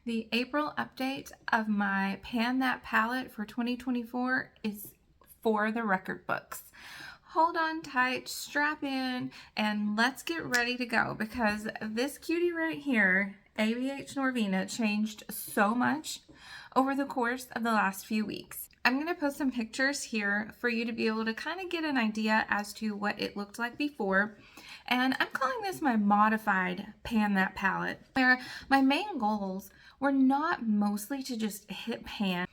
The April update of my Pan That palette for 2024 is for the record books. Hold on tight, strap in, and let's get ready to go because this cutie right here, ABH Norvina, changed so much over the course of the last few weeks. I'm going to post some pictures here for you to be able to kind of get an idea as to what it looked like before. And I'm calling this my modified Pan That palette, where my main goals were not mostly to just hit pan,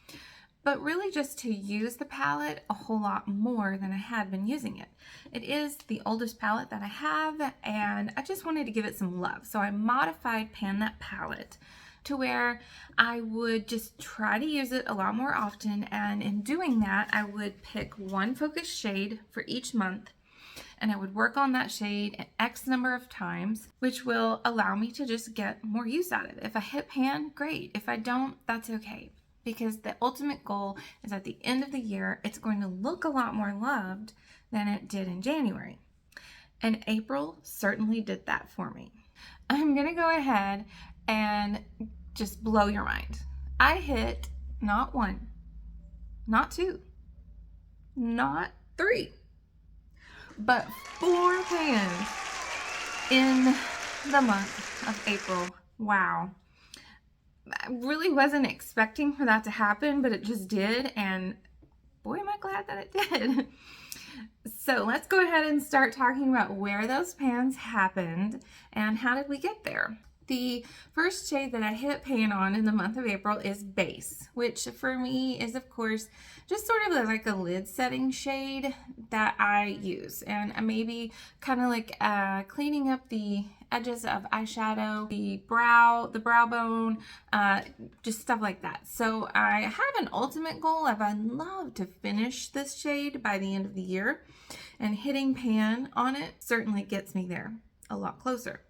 but really just to use the palette a whole lot more than I had been using it. It is the oldest palette that I have, and I just wanted to give it some love. So I modified Pan That palette to where I would just try to use it a lot more often, and in doing that, I would pick one focus shade for each month, and I would work on that shade an X number of times, which will allow me to just get more use out of it. If I hit pan, great. If I don't, that's okay. Because the ultimate goal is at the end of the year, it's going to look a lot more loved than it did in January. And April certainly did that for me. I'm going to go ahead and just blow your mind. I hit not one, not two, not three, but 4 pans in the month of April. Wow. I really wasn't expecting for that to happen, but it just did, and boy, am I glad that it did. So let's go ahead and start talking about where those pans happened and how did we get there. The first shade that I hit pan on in the month of April is Base, which for me is, of course, just sort of like a lid setting shade that I use. And maybe kind of like cleaning up the edges of eyeshadow, the brow bone, just stuff like that. So I have an ultimate goal of I'd love to finish this shade by the end of the year, and hitting pan on it certainly gets me there a lot closer.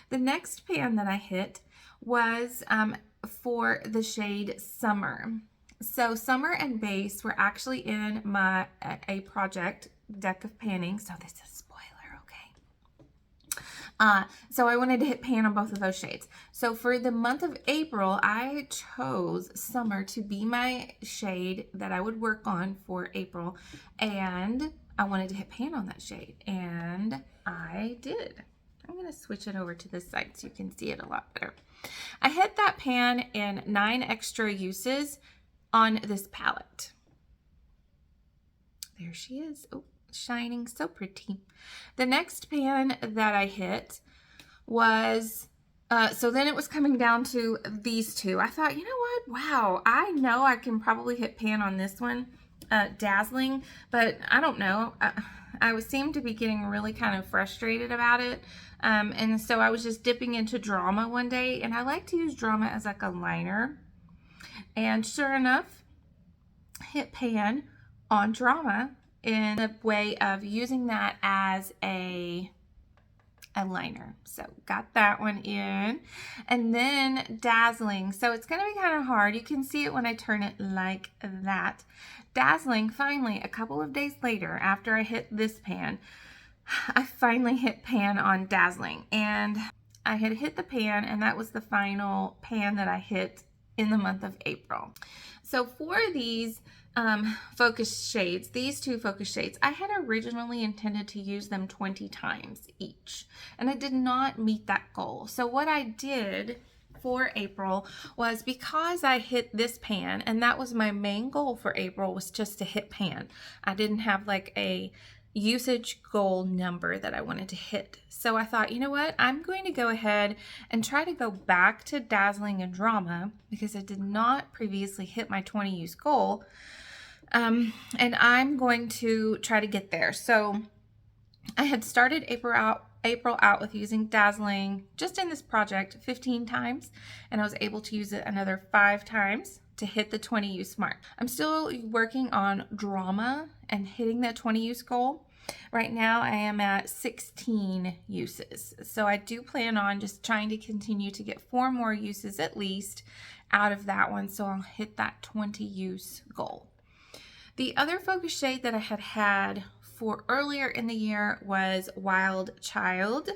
The next pan that I hit was for the shade Summer. So Summer and Base were actually in a project deck of panning. So this is a spoiler, okay? So I wanted to hit pan on both of those shades. So for the month of April, I chose Summer to be my shade that I would work on for April. And I wanted to hit pan on that shade. And I did. I'm going to switch it over to this side so you can see it a lot better. I hit that pan in 9 extra uses on this palette. There she is. Oh, shining so pretty. The next pan that I hit was, so then it was coming down to these two. I thought, you know what? Wow, I know I can probably hit pan on this one, Dazzling, but I don't know. I seemed to be getting really kind of frustrated about it. And so I was just dipping into Drama one day, and I like to use Drama as like a liner. And sure enough, hit pan on Drama in a way of using that as a liner. So got that one in. And then Dazzling. So it's going to be kind of hard. You can see it when I turn it like that. Dazzling, finally, a couple of days later, after I hit this pan, I finally hit pan on Dazzling. And I had hit the pan, and that was the final pan that I hit in the month of April. So for these focus shades, these two focus shades, I had originally intended to use them 20 times each, and I did not meet that goal. So what I did for April was, because I hit this pan, and that was my main goal for April, was just to hit pan. I didn't have like a usage goal number that I wanted to hit. So I thought, you know what, I'm going to go ahead and try to go back to Dazzling and Drama because I did not previously hit my 20 use goal. And I'm going to try to get there. So I had started April out with using Dazzling just in this project 15 times, and I was able to use it another 5 times to hit the 20 use mark. I'm still working on Drama and hitting that 20 use goal. Right now I am at 16 uses. So I do plan on just trying to continue to get 4 more uses at least out of that one, so I'll hit that 20 use goal. The other focus shade that I had for earlier in the year was Wild Child.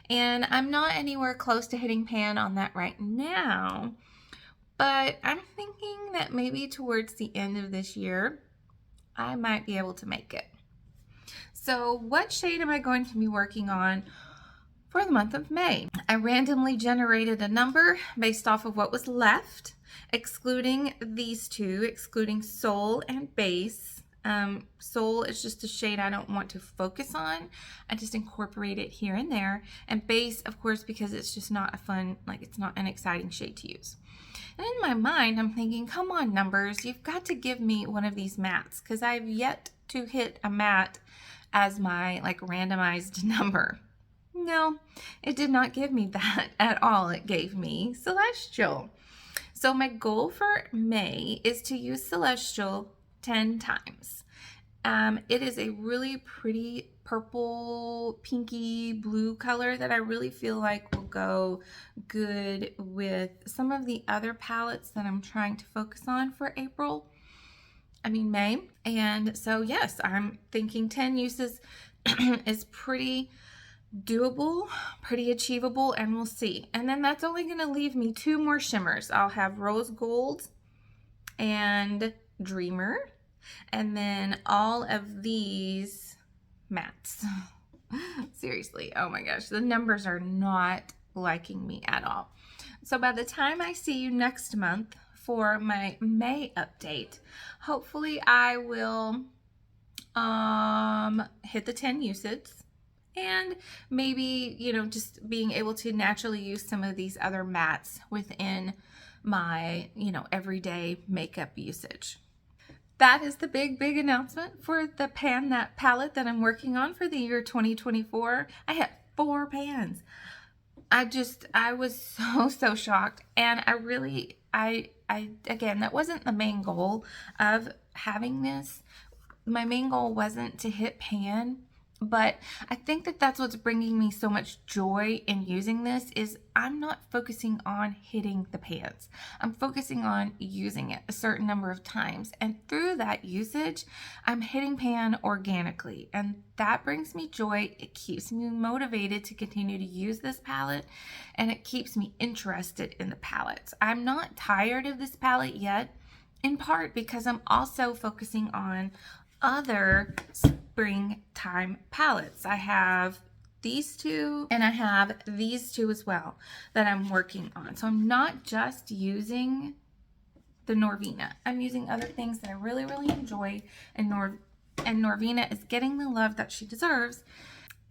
And I'm not anywhere close to hitting pan on that right now, but I'm thinking that maybe towards the end of this year, I might be able to make it. So what shade am I going to be working on for the month of May? I randomly generated a number based off of what was left, excluding these two, excluding Soul and Base. Soul is just a shade I don't want to focus on. I just incorporate it here and there. And Base, of course, because it's just not a fun, like it's not an exciting shade to use. And in my mind, I'm thinking, come on, numbers, you've got to give me one of these mats, because I've yet to hit a mat as my like randomized number. No, it did not give me that at all. It gave me Celestial. So my goal for May is to use Celestial 10 times. It is a really pretty purple, pinky blue color that I really feel like will go good with some of the other palettes that I'm trying to focus on for May. And so yes, I'm thinking 10 uses is pretty doable, pretty achievable, and we'll see. And then that's only going to leave me 2 more shimmers. I'll have Rose Gold and Dreamer, and then all of these mattes. Seriously, oh my gosh, the numbers are not liking me at all. So by the time I see you next month for my May update, hopefully I will hit the 10 uses. And maybe, just being able to naturally use some of these other mattes within my, everyday makeup usage. That is the big announcement for the Pan That palette that I'm working on for the year 2024. I had 4 pans. I was so shocked. And again, that wasn't the main goal of having this. My main goal wasn't to hit pan. But I think that that's what's bringing me so much joy in using this is I'm not focusing on hitting the pans. I'm focusing on using it a certain number of times. And through that usage, I'm hitting pan organically. And that brings me joy. It keeps me motivated to continue to use this palette. And it keeps me interested in the palettes. I'm not tired of this palette yet, in part because I'm also focusing on other springtime palettes. I have these 2 and I have these 2 as well that I'm working on. So I'm not just using the Norvina. I'm using other things that I really enjoy, and Norvina is getting the love that she deserves,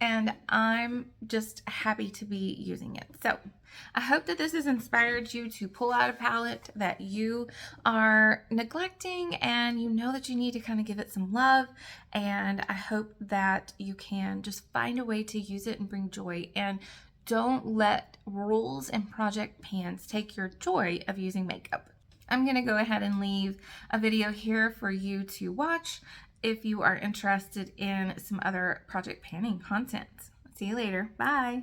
and I'm just happy to be using it. So I hope that this has inspired you to pull out a palette that you are neglecting and you know that you need to kind of give it some love. And I hope that you can just find a way to use it and bring joy. And don't let rules and project pans take your joy of using makeup. I'm going to go ahead and leave a video here for you to watch if you are interested in some other project panning content. See you later. Bye.